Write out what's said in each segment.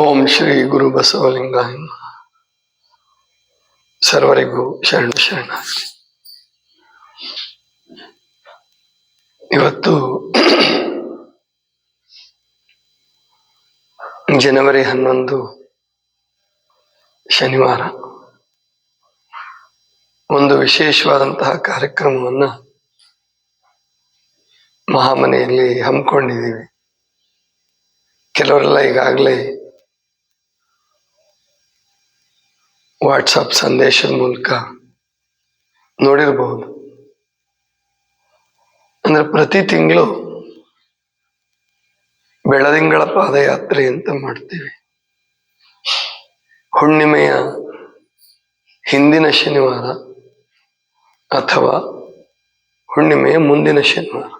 ಓಂ ಶ್ರೀ ಗುರು ಬಸವಲಿಂಗಾಯ ನಮಃ. ಸರ್ವರಿಗೂ ಶರಣು ಶರಣಾರ್ಥಿ. ಇವತ್ತು ಜನವರಿ 11 ಶನಿವಾರ. ಒಂದು ವಿಶೇಷವಾದಂತಹ ಕಾರ್ಯಕ್ರಮವನ್ನು ಮಹಾಮನೆಯಲ್ಲಿ ಹಮ್ಮಿಕೊಂಡಿದ್ದೀವಿ. ಕೆಲವರೆಲ್ಲ ಈಗಾಗಲೇ ವಾಟ್ಸಪ್ ಸಂದೇಶದ ಮೂಲಕ ನೋಡಿರಬಹುದು. ಅಂದ್ರೆ ಪ್ರತಿ ತಿಂಗಳು ಬೆಳದಿಂಗಳ ಪಾದಯಾತ್ರೆ ಅಂತ ಮಾಡ್ತೀವಿ. ಹುಣ್ಣಿಮೆಯ ಹಿಂದಿನ ಶನಿವಾರ ಅಥವಾ ಹುಣ್ಣಿಮೆಯ ಮುಂದಿನ ಶನಿವಾರ.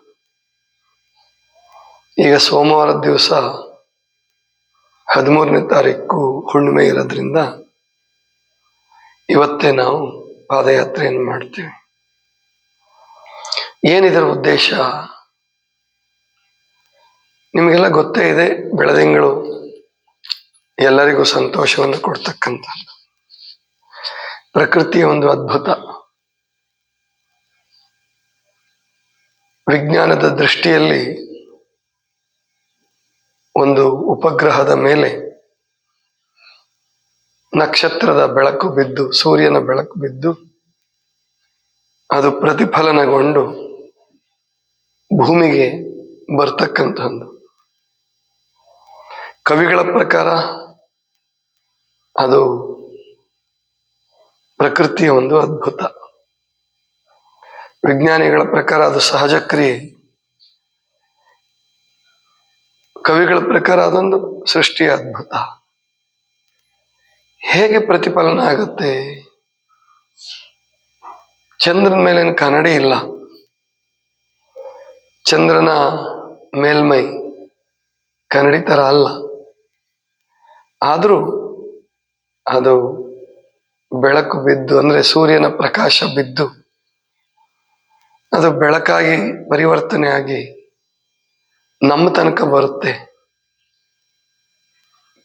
ಈಗ ಸೋಮವಾರದ ದಿವಸ 13ನೇ ತಾರೀಕು ಹುಣ್ಣಿಮೆ ಇರೋದ್ರಿಂದ ಇವತ್ತೇ ನಾವು ಪಾದಯಾತ್ರೆಯನ್ನು ಮಾಡ್ತೀವಿ. ಏನಿದರ ಉದ್ದೇಶ ನಿಮಗೆಲ್ಲ ಗೊತ್ತೇ ಇದೆ. ಬೆಳದಿಂಗಳು ಎಲ್ಲರಿಗೂ ಸಂತೋಷವನ್ನು ಕೊಡ್ತಕ್ಕಂಥ ಪ್ರಕೃತಿಯ ಒಂದು ಅದ್ಭುತ. ವಿಜ್ಞಾನದ ದೃಷ್ಟಿಯಲ್ಲಿ ಒಂದು ಉಪಗ್ರಹದ ಮೇಲೆ ನಕ್ಷತ್ರದ ಬೆಳಕು ಬಿದ್ದು, ಸೂರ್ಯನ ಬೆಳಕು ಬಿದ್ದು, ಅದು ಪ್ರತಿಫಲನಗೊಂಡು ಭೂಮಿಗೆ ಬರ್ತಕ್ಕಂಥದ್ದು. ಕವಿಗಳ ಪ್ರಕಾರ ಅದು ಪ್ರಕೃತಿಯ ಒಂದು ಅದ್ಭುತ. ವಿಜ್ಞಾನಿಗಳ ಪ್ರಕಾರ ಅದು ಸಹಜ ಕ್ರಿಯೆ. ಕವಿಗಳ ಪ್ರಕಾರ ಅದೊಂದು ಸೃಷ್ಟಿಯ ಅದ್ಭುತ. ಹೇಗೆ ಪ್ರತಿಫಲನ ಆಗುತ್ತೆ? ಚಂದ್ರನ ಮೇಲೇನು ಕನ್ನಡಿ ಇಲ್ಲ. ಚಂದ್ರನ ಮೇಲ್ಮೈ ಕನ್ನಡಿ ತರ ಅಲ್ಲ. ಆದರೂ ಅದು ಬೆಳಕು ಬಿದ್ದು, ಅಂದ್ರೆ ಸೂರ್ಯನ ಪ್ರಕಾಶ ಬಿದ್ದು ಅದು ಬೆಳಕಾಗಿ ಪರಿವರ್ತನೆ ಆಗಿ ನಮ್ಮ ತನಕ ಬರುತ್ತೆ.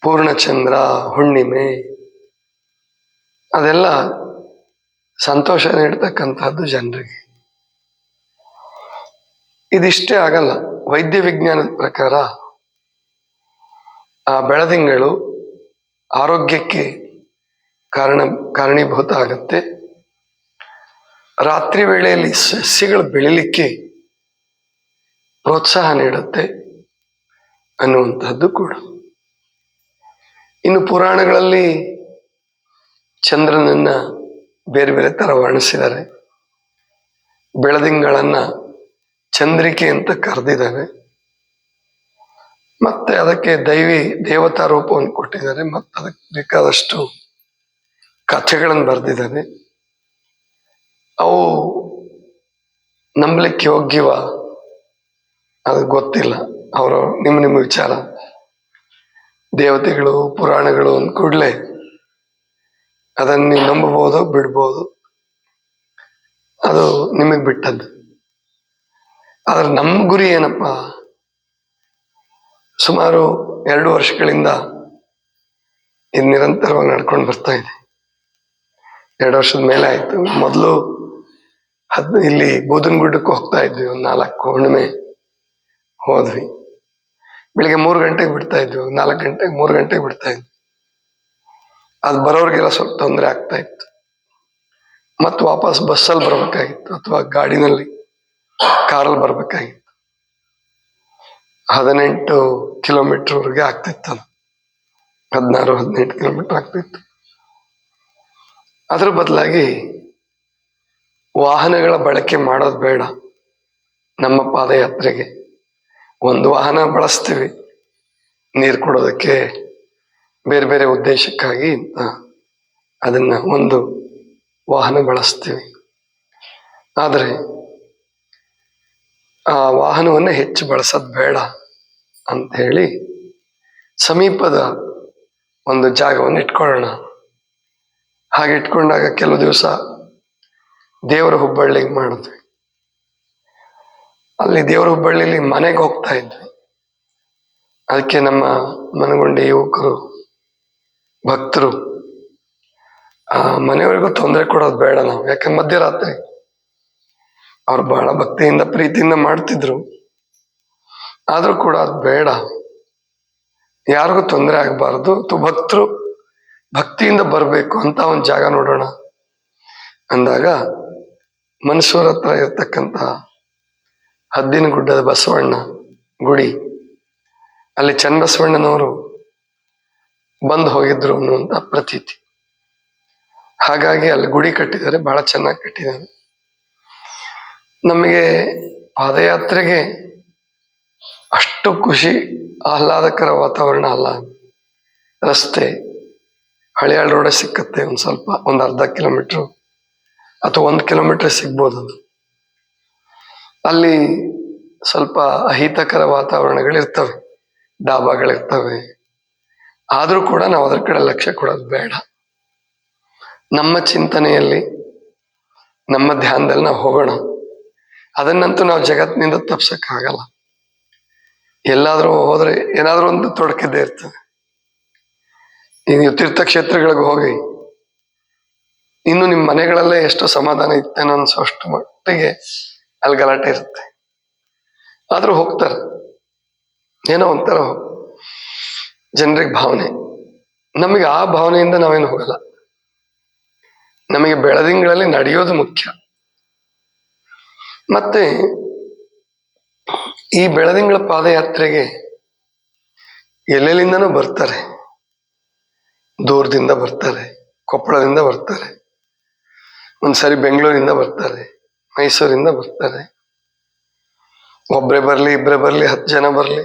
ಪೂರ್ಣಚಂದ್ರ, ಹುಣ್ಣಿಮೆ ಅದೆಲ್ಲ ಸಂತೋಷ ನೀಡ್ತಕ್ಕಂಥದ್ದು ಜನರಿಗೆ. ಇದಿಷ್ಟೇ ಆಗಲ್ಲ. ವೈದ್ಯ ವಿಜ್ಞಾನದ ಪ್ರಕಾರ ಆ ಬೆಳದಿಂಗಳು ಆರೋಗ್ಯಕ್ಕೆ ಕಾರಣೀಭೂತ ಆಗುತ್ತೆ. ರಾತ್ರಿ ವೇಳೆಯಲ್ಲಿ ಸಸ್ಯಗಳು ಬೆಳಿಲಿಕ್ಕೆ ಪ್ರೋತ್ಸಾಹ ನೀಡುತ್ತೆ ಅನ್ನುವಂಥದ್ದು ಕೂಡ. ಇನ್ನು ಪುರಾಣಗಳಲ್ಲಿ ಚಂದ್ರನನ್ನ ಬೇರೆ ಬೇರೆ ತರ ವರ್ಣಿಸಿದ್ದಾರೆ. ಬೆಳದಿಂಗಳನ್ನ ಚಂದ್ರಿಕೆ ಅಂತ ಕರೆದಿದ್ದಾರೆ. ಮತ್ತೆ ಅದಕ್ಕೆ ದೇವತಾ ರೂಪವನ್ನು ಕೊಟ್ಟಿದ್ದಾರೆ. ಮತ್ತೆ ಅದಕ್ಕೆ ಬೇಕಾದಷ್ಟು ಕಥೆಗಳನ್ನು ಬರೆದಿದ್ದಾರೆ. ಅವು ನಂಬಲಿಕ್ಕೆ ಯೋಗ್ಯವ ಅದು ಗೊತ್ತಿಲ್ಲ. ಅವರು ನಿಮ್ಮ ವಿಚಾರ. ದೇವತೆಗಳು, ಪುರಾಣಗಳು ಅಂದ ಕೂಡಲೇ ಅದನ್ನು ನೀವು ನಂಬಬಹುದು, ಬಿಡ್ಬೋದು, ಅದು ನಿಮಗೆ ಬಿಟ್ಟದ್ದು. ಆದ್ರೆ ನಮ್ಮ ಗುರಿ ಏನಪ್ಪ? ಸುಮಾರು 2 ವರ್ಷಗಳಿಂದ ಇದು ನಿರಂತರವಾಗಿ ನಡ್ಕೊಂಡು ಬರ್ತಾ ಇದೆ. 2 ವರ್ಷದ ಮೇಲೆ ಆಯ್ತು. ಮೊದಲು ಇಲ್ಲಿ ಬೂದನಗುಡ್ಡಕ್ಕೆ ಹೋಗ್ತಾ ಇದ್ವಿ. ಒಂದು 4 ಹುಣ್ಣಿಮೆ ಹೋದ್ವಿ. ಬೆಳಿಗ್ಗೆ 3 ಗಂಟೆಗೆ ಬಿಡ್ತಾ ಇದ್ವಿ. 4 ಗಂಟೆಗೆ 3 ಗಂಟೆಗೆ ಬಿಡ್ತಾ ಇದ್ವಿ. ಅದು ಬರೋರಿಗೆಲ್ಲ ಸ್ವಲ್ಪ ತೊಂದರೆ ಆಗ್ತಾ ಇತ್ತು. ಮತ್ತು ವಾಪಸ್ ಬಸ್ಸಲ್ಲಿ ಬರ್ಬೇಕಾಗಿತ್ತು ಅಥವಾ ಗಾಡಿನಲ್ಲಿ, ಕಾರಲ್ಲಿ ಬರ್ಬೇಕಾಗಿತ್ತು. 18 ಕಿಲೋಮೀಟರ್ವರೆಗೆ ಆಗ್ತಿತ್ತು. ಅದು 16-18 ಕಿಲೋಮೀಟರ್ ಆಗ್ತಿತ್ತು. ಅದ್ರ ಬದಲಾಗಿ ವಾಹನಗಳ ಬಳಕೆ ಮಾಡೋದು ಬೇಡ. ನಮ್ಮ ಪಾದಯಾತ್ರೆಗೆ ಒಂದು ವಾಹನ ಬಳಸ್ತೀವಿ, ನೀರು ಕೊಡೋದಕ್ಕೆ, ಬೇರೆ ಬೇರೆ ಉದ್ದೇಶಕ್ಕಾಗಿ ಅದನ್ನ ಒಂದು ವಾಹನ ಬಳಸ್ತೀವಿ. ಆದರೆ ಆ ವಾಹನವನ್ನು ಹೆಚ್ಚು ಬಳಸೋದು ಬೇಡ ಅಂತ ಹೇಳಿ ಸಮೀಪದ ಒಂದು ಜಾಗವನ್ನು ಇಟ್ಕೊಳ್ಳೋಣ. ಹಾಗೆ ಇಟ್ಕೊಂಡಾಗ ಕೆಲವು ದಿವಸ ದೇವರ ಹುಬ್ಬಳ್ಳಿಗೆ ಮಾಡಿದ್ವಿ. ಅಲ್ಲಿ ದೇವರ ಹುಬ್ಬಳ್ಳಿಲಿ ಮನೆಗೆ ಹೋಗ್ತಾ ಇದ್ವಿ. ಅದಕ್ಕೆ ನಮ್ಮ ಮನಗೊಂಡ ಯುವಕರು ಭಕ್ತರು ಮನೆಯವರಿಗೂ ತೊಂದರೆ ಕೊಡೋದು ಬೇಡ ನಾವು. ಯಾಕಂದ್ರೆ ಮಧ್ಯರಾತ್ರಿ ಅವ್ರು ಬಹಳ ಭಕ್ತಿಯಿಂದ ಪ್ರೀತಿಯಿಂದ ಮಾಡ್ತಿದ್ರು, ಆದ್ರೂ ಕೂಡ ಅದು ಬೇಡ, ಯಾರಿಗೂ ತೊಂದರೆ ಆಗಬಾರ್ದು. ಭಕ್ತರು ಭಕ್ತಿಯಿಂದ ಬರಬೇಕು ಅಂತ ಒಂದು ಜಾಗ ನೋಡೋಣ ಅಂದಾಗ ಮನ್ಸೂರ್ ಹತ್ರ ಇರ್ತಕ್ಕಂಥ ಹದ್ದಿನಗುಡ್ಡದ ಬಸವಣ್ಣ ಗುಡಿ, ಅಲ್ಲಿ ಚನ್ನಬಸವಣ್ಣನವರು ಬಂದು ಹೋಗಿದ್ರು ಅನ್ನುವಂಥ ಪ್ರತೀತಿ. ಹಾಗಾಗಿ ಅಲ್ಲಿ ಗುಡಿ ಕಟ್ಟಿದ್ದಾರೆ, ಬಹಳ ಚೆನ್ನಾಗಿ ಕಟ್ಟಿದ್ದಾರೆ. ನಮಗೆ ಪಾದಯಾತ್ರೆಗೆ ಅಷ್ಟು ಖುಷಿ ಆಹ್ಲಾದಕರ ವಾತಾವರಣ ಅಲ್ಲ. ರಸ್ತೆ ಹಳಿಯಾಳ ರೋಡ್ ಸಿಕ್ಕತ್ತೆ, ಒಂದು ಸ್ವಲ್ಪ ಒಂದು ಅರ್ಧ ಕಿಲೋಮೀಟ್ರು ಅಥವಾ 1 ಕಿಲೋಮೀಟರ್ ಸಿಗ್ಬೋದು. ಅದು ಅಲ್ಲಿ ಸ್ವಲ್ಪ ಅಹಿತಕರ ವಾತಾವರಣಗಳಿರ್ತವೆ, ಡಾಬಾಗಳಿರ್ತವೆ. ಆದ್ರೂ ಕೂಡ ನಾವು ಅದ್ರ ಕಡೆ ಲಕ್ಷ್ಯ ಕೊಡೋದು ಬೇಡ. ನಮ್ಮ ಚಿಂತನೆಯಲ್ಲಿ ನಮ್ಮ ಧ್ಯಾನದಲ್ಲಿ ನಾವು ಹೋಗೋಣ. ಅದನ್ನಂತೂ ನಾವು ಜಗತ್ತಿನಿಂದ ತಪ್ಸಕ್ಕಾಗಲ್ಲ. ಎಲ್ಲಾದ್ರೂ ಹೋದ್ರೆ ಏನಾದ್ರೂ ಒಂದು ತೊಡಕಿದ್ದೇ ಇರ್ತದೆ. ಈಗ ನೀವು ತೀರ್ಥಕ್ಷೇತ್ರಗಳಿಗೆ ಹೋಗಿ ಇನ್ನು ನಿಮ್ಮ ಮನೆಗಳಲ್ಲೇ ಎಷ್ಟು ಸಮಾಧಾನ ಇತ್ತೇನೋ ಅನ್ಸೋಷ್ಟು ಮಟ್ಟಿಗೆ ಅಲ್ಲಿ ಗಲಾಟೆ ಇರುತ್ತೆ. ಆದ್ರೂ ಹೋಗ್ತಾರೆ, ಏನೋ ಒಂಥರ ಜನರಿಗೆ ಭಾವನೆ. ನಮಗೆ ಆ ಭಾವನೆಯಿಂದ ನಾವೇನು ಹೋಗಲ್ಲ. ನಮಗೆ ಬೆಳದಿಂಗಳಲ್ಲಿ ನಡೆಯೋದು ಮುಖ್ಯ. ಮತ್ತೆ ಈ ಬೆಳದಿಂಗಳ ಪಾದಯಾತ್ರೆಗೆ ಎಲ್ಲೆಲ್ಲಿಂದನೂ ಬರ್ತಾರೆ. ದೂರದಿಂದ ಬರ್ತಾರೆ, ಕೊಪ್ಪಳದಿಂದ ಬರ್ತಾರೆ, ಒಂದ್ಸರಿ ಬೆಂಗಳೂರಿಂದ ಬರ್ತಾರೆ, ಮೈಸೂರಿಂದ ಬರ್ತಾರೆ. ಒಬ್ಬರೇ ಬರಲಿ, ಇಬ್ಬರೇ ಬರಲಿ, 10 ಜನ ಬರಲಿ,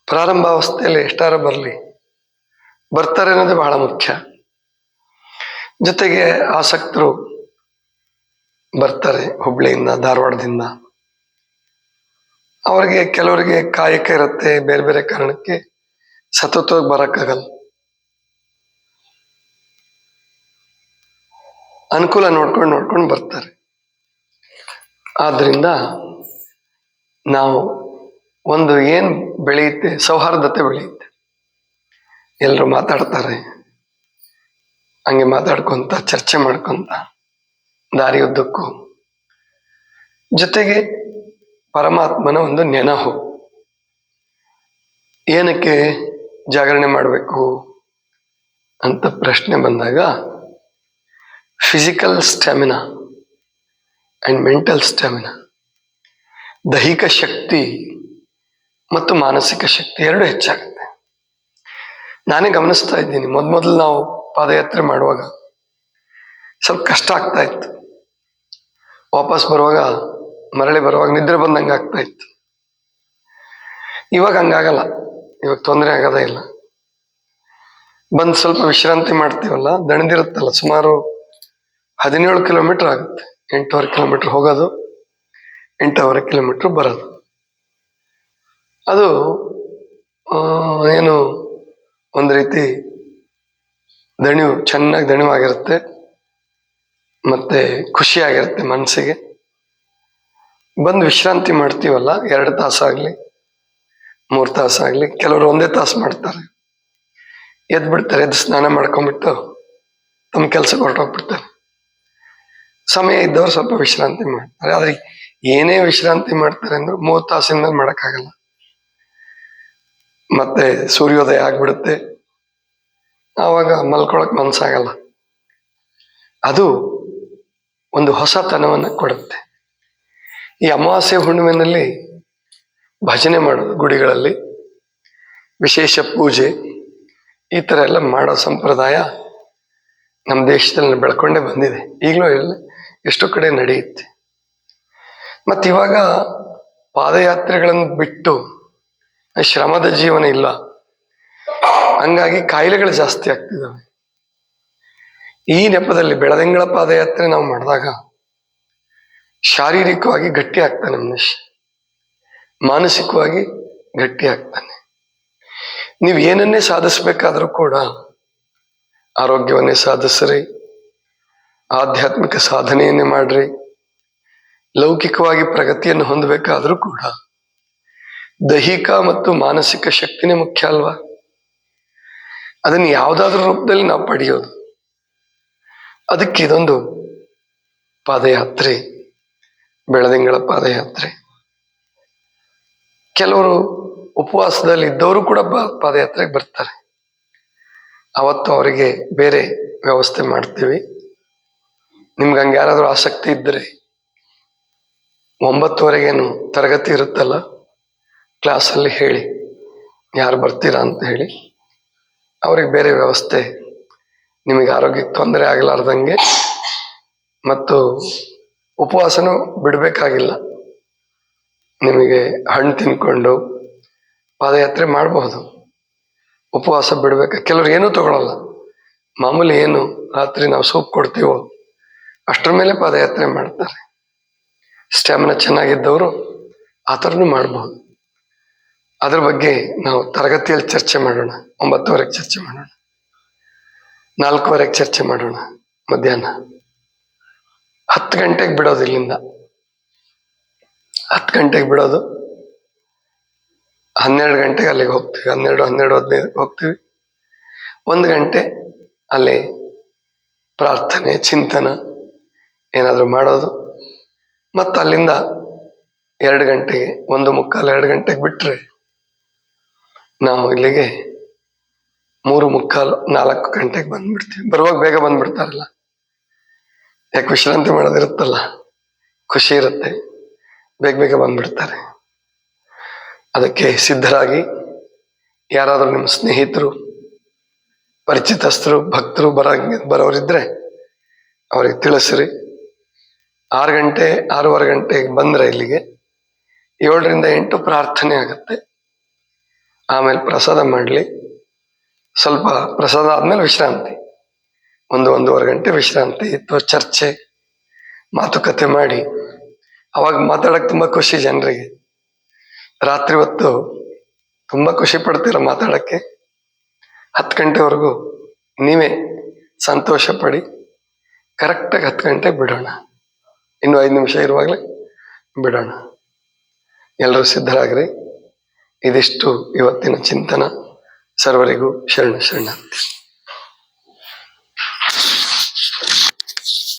ಪ್ರಾರಂಭಾವಸ್ಥೆಯಲ್ಲಿ ಎಷ್ಟಾರ ಬರಲಿ, ಬರ್ತಾರೆ ಅನ್ನೋದೇ ಬಹಳ ಮುಖ್ಯ. ಜೊತೆಗೆ ಆಸಕ್ತರು ಬರ್ತಾರೆ ಹುಬ್ಳಿಯಿಂದ, ಧಾರವಾಡದಿಂದ. ಅವರಿಗೆ ಕೆಲವರಿಗೆ ಕಾಯಕ ಇರುತ್ತೆ, ಬೇರೆ ಬೇರೆ ಕಾರಣಕ್ಕೆ ಸತತವಾಗಿ ಬರಕ್ಕಾಗಲ್ಲ. ಅನುಕೂಲ ನೋಡ್ಕೊಂಡು ಬರ್ತಾರೆ. ಆದ್ರಿಂದ ನಾವು ಒಂದು ಏನ್ ಬೆಳೆಯುತ್ತೆ, ಸೌಹಾರ್ದತೆ ಬೆಳೆಯುತ್ತೆ. ಎಲ್ಲರೂ ಮಾತಾಡ್ತಾರೆ, ಹಂಗೆ ಮಾತಾಡ್ಕೊಂತ ಚರ್ಚೆ ಮಾಡ್ಕೊಂತ ದಾರಿಯುದ್ದಕ್ಕೂ. ಜೊತೆಗೆ ಪರಮಾತ್ಮನ ಒಂದು ನೆನಹು. ಏನಕ್ಕೆ ಜಾಗರಣೆ ಮಾಡಬೇಕು ಅಂತ ಪ್ರಶ್ನೆ ಬಂದಾಗ, physical stamina and mental stamina, ದೈಹಿಕ ಶಕ್ತಿ ಮತ್ತು ಮಾನಸಿಕ ಶಕ್ತಿ ಎರಡು ಹೆಚ್ಚಾಗುತ್ತೆ. ನಾನೇ ಗಮನಿಸ್ತಾ ಇದ್ದೀನಿ, ಮೊದಲು ನಾವು ಪಾದಯಾತ್ರೆ ಮಾಡುವಾಗ ಸ್ವಲ್ಪ ಕಷ್ಟ ಆಗ್ತಾ ಇತ್ತು. ವಾಪಸ್ ಬರುವಾಗ, ಮರಳಿ ಬರುವಾಗ ನಿದ್ರೆ ಬಂದಂಗೆ ಆಗ್ತಾ ಇತ್ತು. ಇವಾಗ ಹಂಗಾಗಲ್ಲ, ಇವಾಗ ತೊಂದರೆ ಆಗೋದೇ ಇಲ್ಲ. ಬಂದು ಸ್ವಲ್ಪ ವಿಶ್ರಾಂತಿ ಮಾಡ್ತೀವಲ್ಲ, ದಣಿದಿರುತ್ತಲ್ಲ, ಸುಮಾರು 17 ಕಿಲೋಮೀಟರ್ ಆಗುತ್ತೆ. 8.5 ಕಿಲೋಮೀಟರ್ ಹೋಗೋದು, 8.5 ಕಿಲೋಮೀಟರ್ ಬರೋದು. ಅದು ಏನು ಒಂದು ರೀತಿ ಚೆನ್ನಾಗಿ ದಣಿವಾಗಿರುತ್ತೆ, ಮತ್ತೆ ಖುಷಿಯಾಗಿರುತ್ತೆ ಮನಸ್ಸಿಗೆ. ಬಂದು ವಿಶ್ರಾಂತಿ ಮಾಡ್ತೀವಲ್ಲ, 2 ತಾಸಾಗ್ಲಿ 3 ತಾಸಾಗ್ಲಿ, ಕೆಲವರು 1 ತಾಸು ಮಾಡ್ತಾರೆ, ಎದ್ದು ಬಿಡ್ತಾರೆ. ಎದ್ದು ಸ್ನಾನ ಮಾಡ್ಕೊಂಡ್ಬಿಟ್ಟು ತಮ್ಮ ಕೆಲ್ಸಕ್ಕೆ ಹೊರಟೋಗ್ಬಿಡ್ತಾರೆ. ಸಮಯ ಇದ್ದವ್ರು ಸ್ವಲ್ಪ ವಿಶ್ರಾಂತಿ ಮಾಡ್ತಾರೆ. ಆದ್ರೆ ಏನೇ ವಿಶ್ರಾಂತಿ ಮಾಡ್ತಾರೆ ಅಂದ್ರೆ 3 ತಾಸಿಂದ ಮಾಡೋಕ್ಕಾಗಲ್ಲ. ಮತ್ತೆ ಸೂರ್ಯೋದಯ ಆಗ್ಬಿಡುತ್ತೆ, ಆವಾಗ ಮಲ್ಕೊಳಕ್ ಮನ್ಸಾಗಲ್ಲ. ಅದು ಒಂದು ಹೊಸತನವನ್ನ ಕೊಡುತ್ತೆ. ಈ ಅಮಾವಾಸ್ಯೆ ಹುಣ್ಣಿಮೆಯಲ್ಲಿ ಭಜನೆ ಮಾಡೋದು, ಗುಡಿಗಳಲ್ಲಿ ವಿಶೇಷ ಪೂಜೆ, ಈ ತರ ಎಲ್ಲ ಮಾಡೋ ಸಂಪ್ರದಾಯ ನಮ್ಮ ದೇಶದಲ್ಲಿ ಬೆಳ್ಕೊಂಡೇ ಬಂದಿದೆ. ಈಗಲೂ ಎಷ್ಟೋ ಕಡೆ ನಡೆಯುತ್ತೆ. ಮತ್ತು ಇವಾಗ ಪಾದಯಾತ್ರೆಗಳನ್ನು ಬಿಟ್ಟು ಶ್ರಮದ ಜೀವನ ಇಲ್ಲ, ಹಂಗಾಗಿ ಕಾಯಿಲೆಗಳು ಜಾಸ್ತಿ ಆಗ್ತಿದ್ದಾವೆ. ಈ ನೆಪದಲ್ಲಿ ಬೆಳದಿಂಗಳ ಪಾದಯಾತ್ರೆ ನಾವು ಮಾಡಿದಾಗ ಶಾರೀರಿಕವಾಗಿ ಗಟ್ಟಿ ಆಗ್ತಾನೆ ಮನುಷ್ಯ, ಮಾನಸಿಕವಾಗಿ ಗಟ್ಟಿ ಆಗ್ತಾನೆ. ನೀವು ಏನನ್ನೇ ಸಾಧಿಸ್ಬೇಕಾದ್ರೂ ಕೂಡ ಆರೋಗ್ಯವನ್ನೇ ಸಾಧಿಸ್ರಿ, ಆಧ್ಯಾತ್ಮಿಕ ಸಾಧನೆಯನ್ನೇ ಮಾಡ್ರಿ, ಲೌಕಿಕವಾಗಿ ಪ್ರಗತಿಯನ್ನು ಹೊಂದಬೇಕಾದ್ರೂ ಕೂಡ ದೈಹಿಕ ಮತ್ತು ಮಾನಸಿಕ ಶಕ್ತಿನೇ ಮುಖ್ಯ ಅಲ್ವಾ? ಅದನ್ನು ಯಾವುದಾದ್ರೂ ರೂಪದಲ್ಲಿ ನಾವು ಪಡೆಯೋದು. ಅದಕ್ಕೆ ಇದೊಂದು ಪಾದಯಾತ್ರೆ, ಬೆಳದಿಂಗಳ ಪಾದಯಾತ್ರೆ. ಕೆಲವರು ಉಪವಾಸದಲ್ಲಿ ಇದ್ದವರು ಕೂಡ ಪಾದಯಾತ್ರೆಗೆ ಬರ್ತಾರೆ. ಅವತ್ತು ಅವರಿಗೆ ಬೇರೆ ವ್ಯವಸ್ಥೆ ಮಾಡ್ತೀವಿ. ನಿಮ್ಗೆ ಹಂಗೆ ಯಾರಾದರೂ ಆಸಕ್ತಿ ಇದ್ದರೆ 9:30ಗೇನು ತರಗತಿ ಇರುತ್ತಲ್ಲ, ಕ್ಲಾಸಲ್ಲಿ ಹೇಳಿ ಯಾರು ಬರ್ತೀರಾ ಅಂತ ಹೇಳಿ. ಅವ್ರಿಗೆ ಬೇರೆ ವ್ಯವಸ್ಥೆ, ನಿಮಗೆ ಆರೋಗ್ಯಕ್ಕೆ ತೊಂದರೆ ಆಗಲಾರ್ದಂಗೆ, ಮತ್ತು ಉಪವಾಸನೂ ಬಿಡಬೇಕಾಗಿಲ್ಲ. ನಿಮಗೆ ಹಣ್ಣು ತಿನ್ಕೊಂಡು ಪಾದಯಾತ್ರೆ ಮಾಡಬಹುದು. ಉಪವಾಸ ಬಿಡ್ಬೇಕು. ಕೆಲವ್ರು ಏನೂ ತಗೊಳ್ಳಲ್ಲ, ಮಾಮೂಲಿ ಏನು ರಾತ್ರಿ ನಾವು ಸೂಪ್ ಕೊಡ್ತೀವೋ ಅಷ್ಟರ ಮೇಲೆ ಪಾದಯಾತ್ರೆ ಮಾಡ್ತಾರೆ. ಸ್ಟ್ಯಾಮಿನಾ ಚೆನ್ನಾಗಿದ್ದವರು ಆ ಥರನೂ ಮಾಡ್ಬೋದು. ಅದ್ರ ಬಗ್ಗೆ ನಾವು ತರಗತಿಯಲ್ಲಿ ಚರ್ಚೆ ಮಾಡೋಣ. 9:30ಗೆ ಚರ್ಚೆ ಮಾಡೋಣ, 4:15ಗೆ ಚರ್ಚೆ ಮಾಡೋಣ. ಮಧ್ಯಾಹ್ನ 10 ಗಂಟೆಗೆ ಬಿಡೋದು. ಇಲ್ಲಿಂದ 10 ಗಂಟೆಗೆ ಬಿಡೋದು, 12 ಗಂಟೆಗೆ ಅಲ್ಲಿಗೆ ಹೋಗ್ತೀವಿ. 12-12:15 ಹೋಗ್ತೀವಿ. 1 ಗಂಟೆ ಅಲ್ಲಿ ಪ್ರಾರ್ಥನೆ, ಚಿಂತನ ಏನಾದರೂ ಮಾಡೋದು. ಮತ್ತು ಅಲ್ಲಿಂದ 2 ಗಂಟೆಗೆ, 1:45, 2 ಗಂಟೆಗೆ ಬಿಟ್ಟರೆ ನಾವು ಇಲ್ಲಿಗೆ 3:45, 4 ಗಂಟೆಗೆ ಬಂದ್ಬಿಡ್ತೀವಿ. ಬರುವಾಗ ಬೇಗ ಬಂದ್ಬಿಡ್ತಾರಲ್ಲ, ಯಾಕೆ ವಿಶ್ರಾಂತಿ ಮಾಡೋದಿರುತ್ತಲ್ಲ, ಖುಷಿ ಇರುತ್ತೆ, ಬೇಗ ಬೇಗ ಬಂದ್ಬಿಡ್ತಾರೆ. ಅದಕ್ಕೆ ಸಿದ್ಧರಾಗಿ, ಯಾರಾದರೂ ನಿಮ್ಮ ಸ್ನೇಹಿತರು, ಪರಿಚಿತಸ್ಥರು, ಭಕ್ತರು ಬರೋರಿದ್ರೆ ಅವ್ರಿಗೆ ತಿಳಿಸ್ರಿ. 6 ಗಂಟೆ, 6:15 ಗಂಟೆಗೆ ಬಂದರೆ ಇಲ್ಲಿಗೆ 7ರಿಂದ 8 ಪ್ರಾರ್ಥನೆ ಆಗುತ್ತೆ. ಆಮೇಲೆ ಪ್ರಸಾದ ಮಾಡಲಿ. ಸ್ವಲ್ಪ ಪ್ರಸಾದ ಆದಮೇಲೆ ವಿಶ್ರಾಂತಿ, 1-1:15 ಗಂಟೆ ವಿಶ್ರಾಂತಿ, ಅಥವಾ ಚರ್ಚೆ, ಮಾತುಕತೆ ಮಾಡಿ. ಅವಾಗ ಮಾತಾಡೋಕ್ಕೆ ತುಂಬ ಖುಷಿ ಜನರಿಗೆ. ರಾತ್ರಿ ಹೊತ್ತು ತುಂಬ ಖುಷಿ ಪಡ್ತೀರ ಮಾತಾಡೋಕ್ಕೆ. 10 ಗಂಟೆವರೆಗೂ ನೀವೇ ಸಂತೋಷ ಪಡಿ. ಕರೆಕ್ಟಾಗಿ 10 ಗಂಟೆಗೆ ಬಿಡೋಣ. ಇನ್ನು 5 ನಿಮಿಷ ಇರುವಾಗಲೇ ಬಿಡೋಣ. ಎಲ್ಲರೂ ಸಿದ್ಧರಾಗ್ರಿ. ಇದಿಷ್ಟು ಇವತ್ತಿನ ಚಿಂತನ. ಸರ್ವರಿಗೂ ಶರಣ ಶರಣಾರ್ಥಿ.